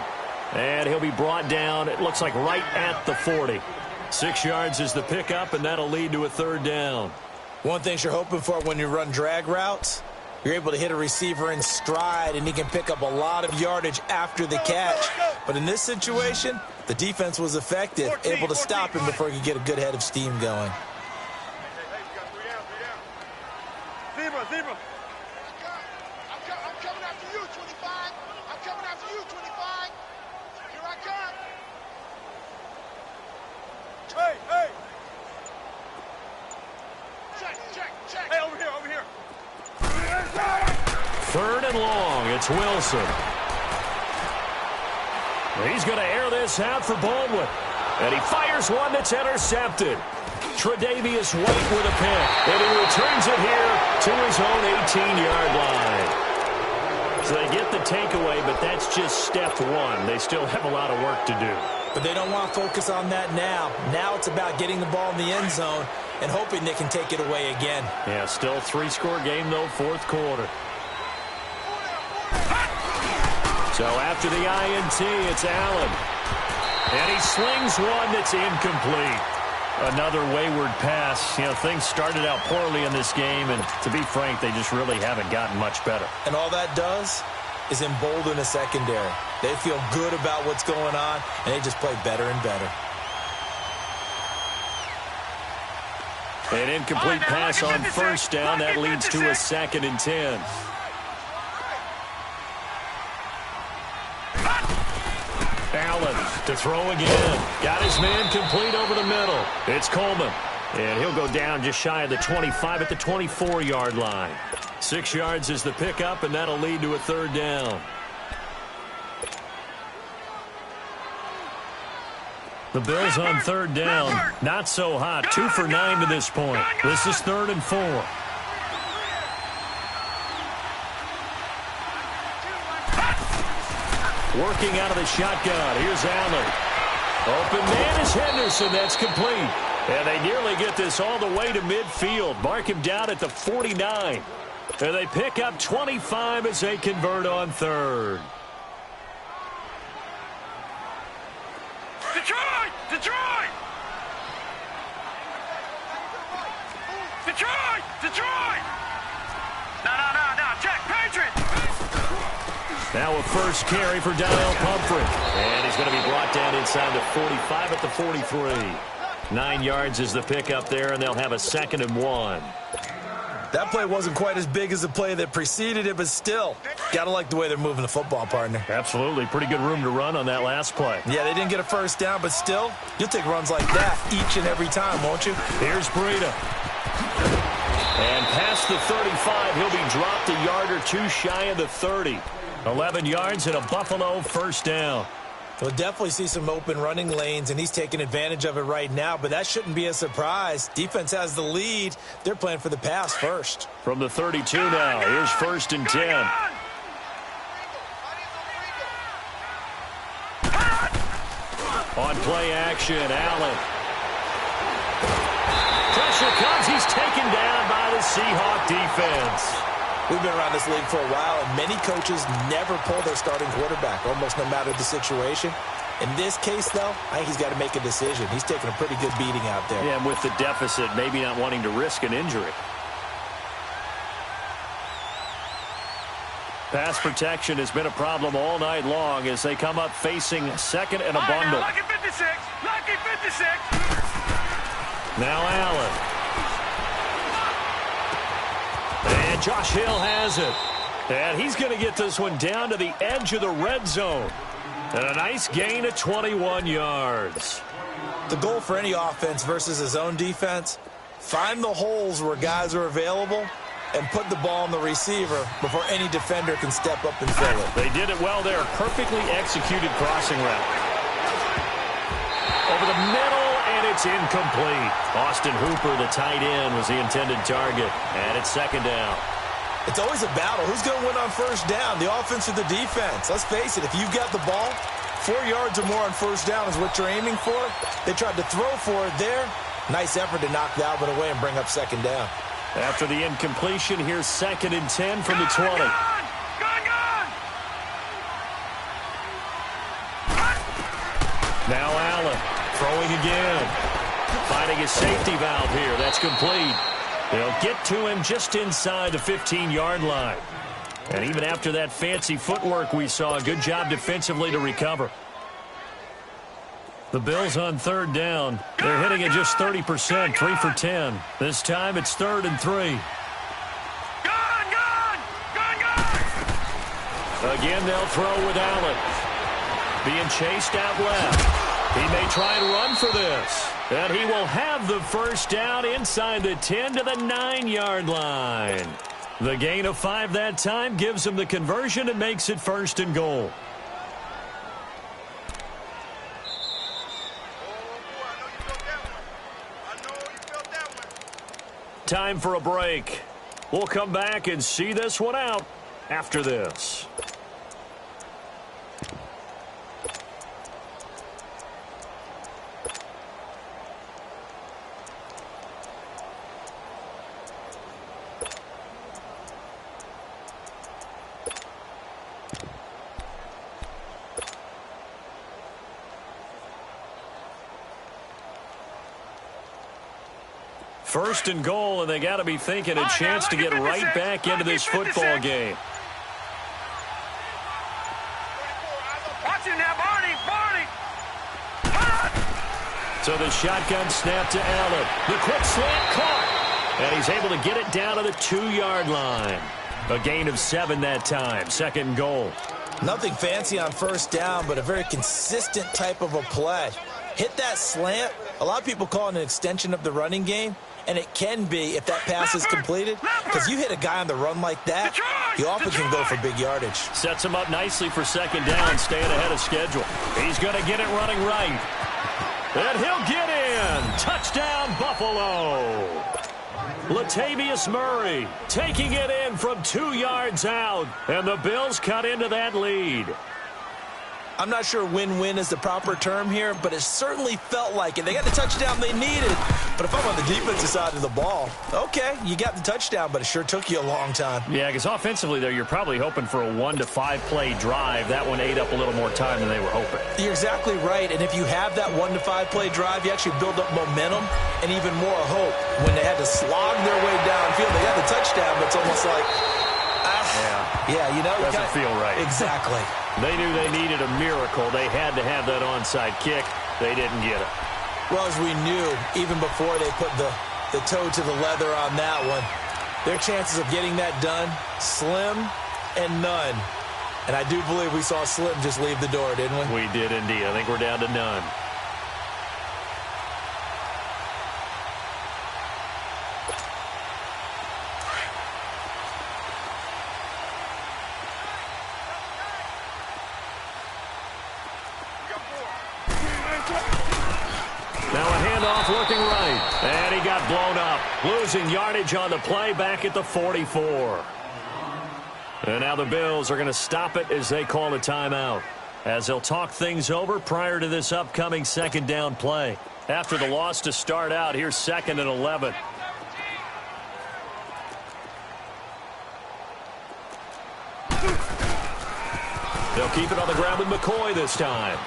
And he'll be brought down, it looks like right at the 40. 6 yards is the pickup, and that'll lead to a 3rd down. One thing you're hoping for when you run drag routes, you're able to hit a receiver in stride, and he can pick up a lot of yardage after the catch. But in this situation, the defense was effective, able to stop him before he could get a good head of steam going. Zebra. I'm coming after you, 25. I'm coming after you, 25. Here I come. Hey. Check. Hey, over here. Third and long. It's Wilson. He's going to air this out for Baldwin. And he fires one that's intercepted. Tre'Davious White with a pick. And he returns it here to his own 18-yard line. So they get the takeaway, but that's just step one. They still have a lot of work to do. But they don't want to focus on that now. Now it's about getting the ball in the end zone and hoping they can take it away again. Yeah, still 3-score game, though, fourth quarter. So after the INT, it's Allen. And he slings one that's incomplete. Another wayward pass. You know, things started out poorly in this game, and to be frank, they just really haven't gotten much better. And all that does is embolden the secondary. They feel good about what's going on, and they just play better and better. An incomplete pass on first down. That leads to a 2nd and 10. Allen to throw again. Got his man complete over the middle. It's Coleman. And he'll go down just shy of the 25 at the 24-yard line. 6 yards is the pickup, and that'll lead to a 3rd down. The Bills on 3rd down. Not so hot. 2 for 9 to this point. This is 3rd and 4. Working out of the shotgun. Here's Allen. Open man is Henderson. That's complete. And they nearly get this all the way to midfield. Mark him down at the 49. And they pick up 25 as they convert on 3rd. Detroit! No. Check, Patriots! Now a first carry for Donnell Pumphrey. And he's going to be brought down inside the 45 at the 43. 9 yards is the pickup there, and they'll have a 2nd and 1. That play wasn't quite as big as the play that preceded it, but still, got to like the way they're moving the football, partner. Absolutely. Pretty good room to run on that last play. Yeah, they didn't get a first down, but still, you'll take runs like that each and every time, won't you? Here's Breida. And past the 35, he'll be dropped a yard or two shy of the 30. 11 yards and a Buffalo first down. We'll definitely see some open running lanes, and he's taking advantage of it right now, but that shouldn't be a surprise. Defense has the lead. They're playing for the pass first. From the 32 now, here's 1st and 10. On play action, Allen. Pressure comes. He's taken down by the Seahawk defense. We've been around this league for a while, and many coaches never pull their starting quarterback, almost no matter the situation. In this case, though, I think he's got to make a decision. He's taking a pretty good beating out there. Yeah, and with the deficit, maybe not wanting to risk an injury. Pass protection has been a problem all night long as they come up facing 2nd and a bundle. Lucky 56! Lucky 56! Now Allen. And Josh Hill has it. And he's going to get this one down to the edge of the red zone. And a nice gain of 21 yards. The goal for any offense versus his own defense, find the holes where guys are available and put the ball on the receiver before any defender can step up and fill it. They did it well there. Perfectly executed crossing route. Over the middle, and it's incomplete. Austin Hooper, the tight end, was the intended target. And it's 2nd down. It's always a battle. Who's going to win on first down, the offense or the defense? Let's face it, if you've got the ball, 4 yards or more on first down is what you're aiming for. They tried to throw for it there. Nice effort to knock Dalvin away and bring up 2nd down. After the incompletion, here's 2nd and 10 from the 20. Gone! Now Allen throwing again. Finding his safety valve here. That's complete. They'll get to him just inside the 15-yard line. And even after that fancy footwork we saw, a good job defensively to recover. The Bills on 3rd down. They're hitting at just 30%, 3 for 10. This time it's 3rd and 3. Go! Again, they'll throw with Allen. Being chased out left. He may try and run for this. And he will have the first down inside the 10 to the 9-yard line. The gain of 5 that time gives him the conversion and makes it 1st and goal. Time for a break. We'll come back and see this one out after this. First and goal, and they got to be thinking a chance to get right back into this football game. Watch it now, Barney! So the shotgun snap to Allen. The quick slant caught. And he's able to get it down to the 2-yard line. A gain of 7 that time. 2nd and goal. Nothing fancy on first down, but a very consistent type of a play. Hit that slant. A lot of people call it an extension of the running game. And it can be if that pass is completed, because you hit a guy on the run like that, he often can go for big yardage. Sets him up nicely for 2nd down, staying ahead of schedule. He's going to get it running right. And he'll get in. Touchdown, Buffalo. Latavius Murray taking it in from 2 yards out. And the Bills cut into that lead. I'm not sure win-win is the proper term here, but it certainly felt like it. They got the touchdown they needed, but if I'm on the defensive side of the ball, okay, you got the touchdown, but it sure took you a long time. Yeah, because offensively, though, you're probably hoping for a 1 to 5 play drive. That one ate up a little more time than they were hoping. You're exactly right, and if you have that 1 to 5 play drive, you actually build up momentum and even more hope. When they had to slog their way downfield, they got the touchdown, but it's almost like, yeah, you know. Doesn't feel right. Exactly. They knew they needed a miracle. They had to have that onside kick. They didn't get it. Well, as we knew, even before they put the toe to the leather on that one, their chances of getting that done, slim and none. And I do believe we saw Slim just leave the door, didn't we? We did indeed. I think we're down to none. Now a handoff looking right. And he got blown up. Losing yardage on the play back at the 44. And now the Bills are going to stop it as they call a timeout. As they'll talk things over prior to this upcoming 2nd down play. After the loss to start out, here's 2nd and 11. They'll keep it on the ground with McCoy this time.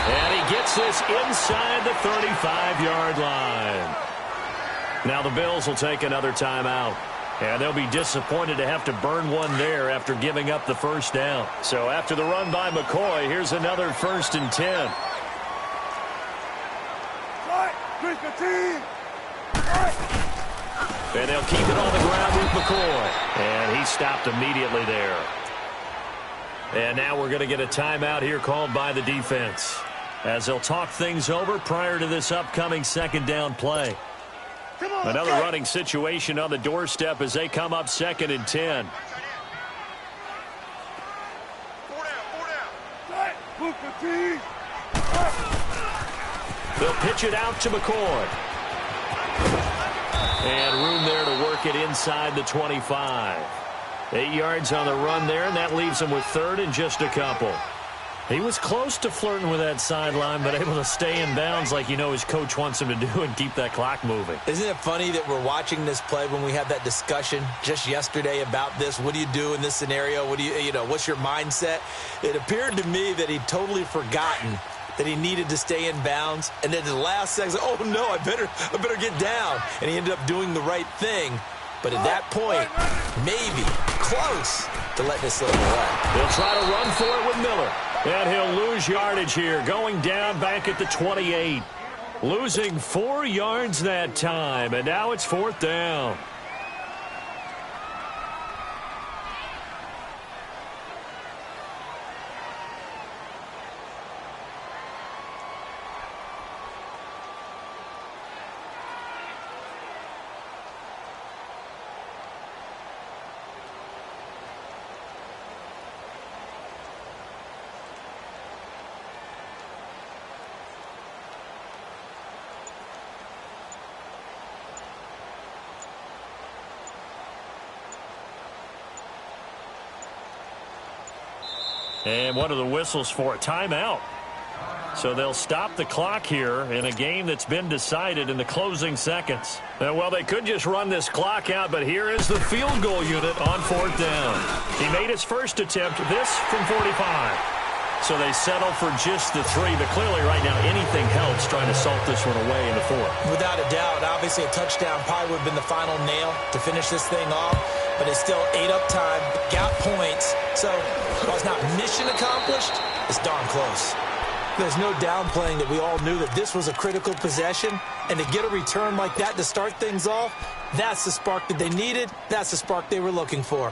And he gets this inside the 35-yard line. Now the Bills will take another timeout. And they'll be disappointed to have to burn one there after giving up the first down. So after the run by McCoy, here's another 1st and 10. And they'll keep it on the ground with McCoy. And he stopped immediately there. And now we're going to get a timeout here called by the defense. As they'll talk things over prior to this upcoming 2nd down play. Another running situation on the doorstep as they come up 2nd and 10. They'll pitch it out to McCoy. And room there to work it inside the 25. 8 yards on the run there, and that leaves him with 3rd and just a couple. He was close to flirting with that sideline, but able to stay in bounds like you know his coach wants him to do and keep that clock moving. Isn't it funny that we're watching this play when we had that discussion just yesterday about this? What do you do in this scenario? What do you know, what's your mindset? It appeared to me that he'd totally forgotten that he needed to stay in bounds. And then the last second, oh, no, I better get down. And he ended up doing the right thing. But at that point, maybe close to letting it slip away. He'll try to run for it with Miller. And he'll lose yardage here, going down back at the 28. Losing 4 yards that time, and now it's 4th down. And one of the whistles for a timeout. So they'll stop the clock here in a game that's been decided in the closing seconds. Well, they could just run this clock out, but here is the field goal unit on 4th down. He made his first attempt, this from 45. So they settle for just the 3, but clearly right now anything helps trying to salt this one away in the 4th. Without a doubt, obviously a touchdown probably would have been the final nail to finish this thing off, but it's still ate up time, got points. So while it's not mission accomplished, it's darn close. There's no downplaying that we all knew that this was a critical possession, and to get a return like that to start things off, that's the spark that they needed. That's the spark they were looking for.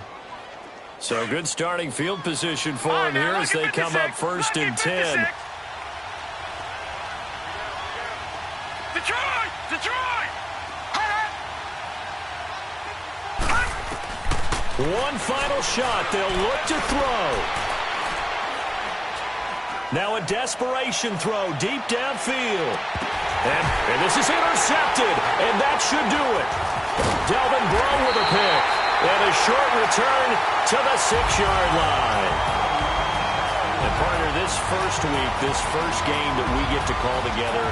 So good starting field position for them here as they come up 1st and 10. Detroit! One final shot. They'll look to throw. Now a desperation throw deep downfield. And this is intercepted, and that should do it. Delvin Breaux with a pick. And a short return to the 6-yard line. And partner, this first week, this first game that we get to call together,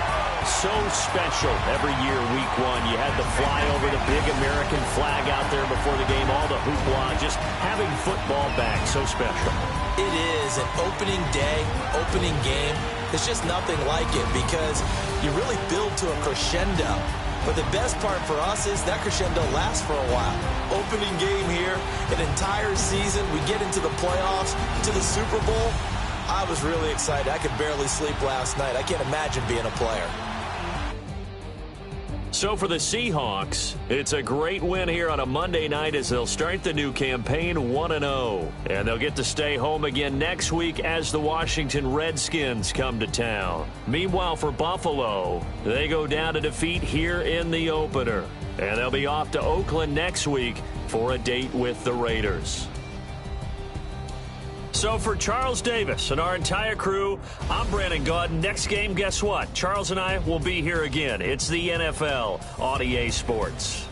so special every year, week 1. You had the flyover, the big American flag out there before the game, all the hoopla, just having football back, so special. It is an opening day, opening game. There's just nothing like it because you really build to a crescendo. But the best part for us is that crescendo lasts for a while. Opening game here, an entire season. We get into the playoffs, to the Super Bowl. I was really excited. I could barely sleep last night. I can't imagine being a player. So for the Seahawks, it's a great win here on a Monday night as they'll start the new campaign 1-0. And they'll get to stay home again next week as the Washington Redskins come to town. Meanwhile, for Buffalo, they go down to defeat here in the opener. And they'll be off to Oakland next week for a date with the Raiders. So for Charles Davis and our entire crew, I'm Brandon Gaudin. Next game, guess what? Charles and I will be here again. It's the NFL on EA Sports.